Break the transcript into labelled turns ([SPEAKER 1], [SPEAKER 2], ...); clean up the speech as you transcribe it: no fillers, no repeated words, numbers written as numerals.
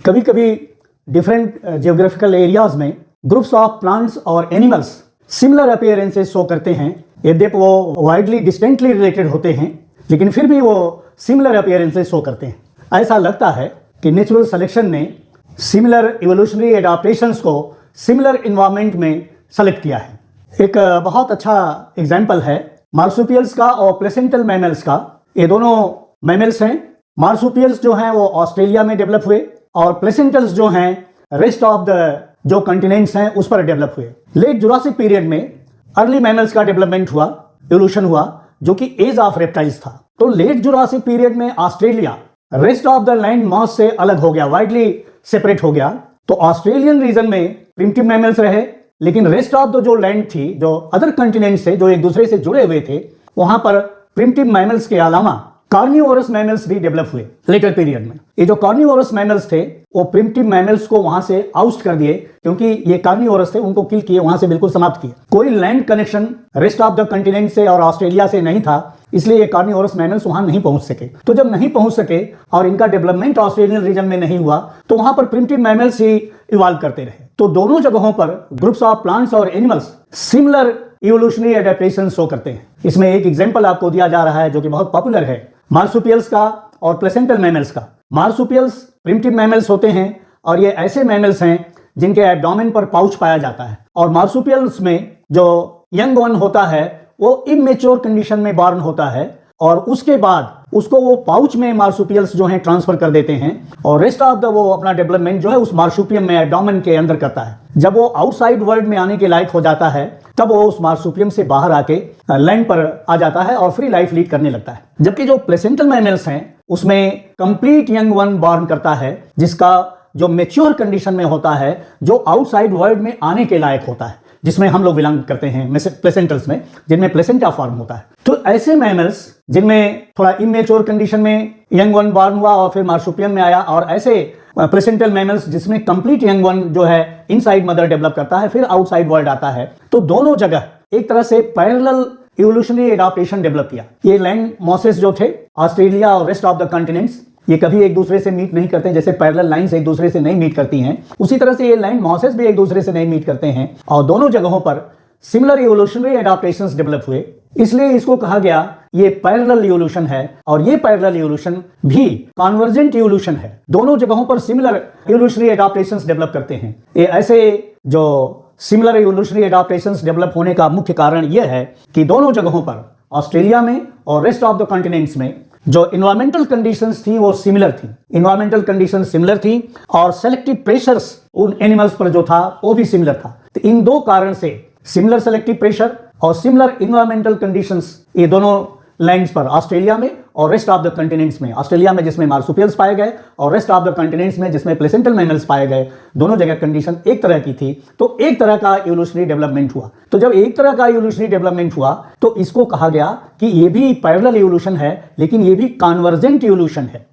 [SPEAKER 1] कभी कभी different geographical areas में ग्रुप्स ऑफ प्लांट्स और एनिमल्स सिमिलर अपीयरेंसेस शो करते हैं। यद्यपि वो वाइडली डिस्टेंटली रिलेटेड होते हैं, लेकिन फिर भी वो सिमिलर अपीयरेंसेस शो करते हैं। ऐसा लगता है कि नेचुरल सिलेक्शन ने सिमिलर इवोल्यूशनरी एडाप्टेशंस को सिमिलर इन्वायरमेंट में सेलेक्ट किया है। एक बहुत अच्छा एग्जाम्पल है मार्सुपियल्स का और प्लेसेंटल मैमल्स का। ये दोनों मैमल्स हैं। मार्सुपियल्स जो हैं वो ऑस्ट्रेलिया में डेवलप हुए और प्लेसेंटल्स जो हैं रेस्ट ऑफ द जो कॉन्टिनेंट्स हैं उस पर डेवलप हुए। लेट जुरासिक पीरियड में अर्ली मैमल्स का डेवलपमेंट हुआ, इवोल्यूशन हुआ, जो कि एज ऑफ रेप्टाइल्स था। तो लेट जुरासिक पीरियड में Australia rest of the land mass से अलग हो गया, वाइडली सेपरेट हो गया। तो ऑस्ट्रेलियन रीजन में प्रिमिटिव मैमल्स रहे, लेकिन रेस्ट ऑफ द जो लैंड थी, जो अदर कॉन्टिनेंट से जो एक दूसरे से जुड़े हुए थे, वहां पर प्रिमिटिव मैमल्स के अलावा कार्निवोरस मैमल्स भी डेवलप हुए लेटर पीरियड में। ये जो कार्निवोरस मैमल्स थे वो प्रिमिटिव मैमल्स को वहां से आउट कर दिए, क्योंकि ये कार्निवोरस थे, उनको किल किए, वहां से बिल्कुल समाप्त किए। कोई land connection rest of the continent से और ऑस्ट्रेलिया से नहीं था, इसलिए ये कार्निवोरस मैमल्स वहां नहीं पहुंच सके। तो जब नहीं पहुंच सके और इनका डेवलपमेंट ऑस्ट्रेलियन रीजन में नहीं हुआ, तो वहां पर प्रिमिटिव मैमल्स ही इवॉल्व करते रहे। तो दोनों जगहों पर ग्रुप्स ऑफ प्लांट्स और animals similar evolutionary adaptation show करते हैं। इसमें एक एग्जांपल आपको दिया जा रहा है जो कि बहुत पॉपुलर है, मार्सुपियल्स का और प्लेसेंटल मैमल्स का। मार्सुपियल्स प्रिमिटिव मैमल्स होते हैं और ये ऐसे मैमल्स हैं जिनके एब्डोमेन पर पाउच पाया जाता है। और मार्सुपियल्स में जो यंग वन होता है वो इमेच्योर कंडीशन में बॉर्न होता है और उसके बाद उसको वो पाउच में मार्सुपियल्स जो हैं ट्रांसफर कर देते हैं और रेस्ट ऑफ द वो अपना डेवलपमेंट जो है उस मार्सुपियम में एब्डोमेन के अंदर करता है। जब वो आउटसाइड वर्ल्ड में आने के लायक हो जाता है तब वो उस मार्सुपियम से बाहर आके लैंड पर आ जाता है और फ्री लाइफ लीड करने लगता है। जबकि जो प्लेसेंटल मैमल्स हैं उसमें कंप्लीट यंग वन बॉर्न करता है, जिसका जो मेच्योर कंडीशन में होता है, जो आउटसाइड वर्ल्ड में आने के लायक होता है, जिसमें हम लोग बिलोंग करते हैं प्लेसेंटल्स में, जिनमें प्लेसेंटा फॉर्म होता है। तो ऐसे मैमल्स जिनमें थोड़ा इमेच्योर कंडीशन में यंग वन बॉर्न हुआ और फिर मार्सुपियम में आया, और ऐसे प्लेसेंटल मैमल्स जिसमें कंप्लीट यंग वन जो है इनसाइड मदर डेवलप करता है, फिर आउटसाइड वर्ल्ड आता है। तो दोनों जगह एक तरह से पैरेलल इवोल्यूशनरी एडाप्टेशन डेवलप किया। ये लैंड मॉसेस जो थे ऑस्ट्रेलिया और रेस्ट ऑफ द कॉन्टिनेंट्स, ये कभी एक दूसरे से मीट नहीं करते, जैसे पैरेलल लाइंस एक दूसरे से नहीं मीट करती हैं, उसी तरह से ये लैंड मॉसेस भी एक दूसरे से नहीं मीट करते हैं और दोनों जगहों पर सिमिलर इवोल्यूशनरी एडाप्टेशंस डेवलप हुए। इसलिए इसको कहा गया ये पैरेलल इवोल्यूशन है और ये पैरेलल इवोल्यूशन भी कन्वर्जेंट इवोल्यूशन है। दोनों जगहों पर सिमिलर इवोल्यूशनरी एडाप्टेशंस डेवलप करते हैं। ये ऐसे जो सिमिलर इवोल्यूशनरी एडाप्टेशंस डेवलप होने का मुख्य कारण यह है कि दोनों जगहों पर ऑस्ट्रेलिया में और रेस्ट ऑफ द कॉन्टिनेंट्स में जो इन्वायरमेंटल कंडीशंस थी वो सिमिलर थी। इन्वायरमेंटल कंडीशंस सिमिलर थी और सेलेक्टिव प्रेशर्स उन एनिमल्स पर जो था वो भी सिमिलर था। तो इन दो कारण से सिमिलर सेलेक्टिव प्रेशर और सिमिलर इन्वायरमेंटल कंडीशंस ये दोनों लैंड्स पर ऑस्ट्रेलिया में और रेस्ट ऑफ द कॉन्टिनेंट्स में, ऑस्ट्रेलिया में जिसमें मार्सुपियल्स पाए गए और रेस्ट ऑफ द कॉन्टिनेंट्स में जिसमें प्लेसेंटल मैमल्स पाए गए, दोनों जगह कंडीशन एक तरह की थी। तो एक तरह का इवोल्यूशनरी डेवलपमेंट हुआ। तो जब एक तरह का इवोल्यूशनरी डेवलपमेंट हुआ तो इसको कहा गया कि ये भी पैरेलल इवोल्यूशन है, लेकिन ये भी कन्वर्जेंट इवोल्यूशन है।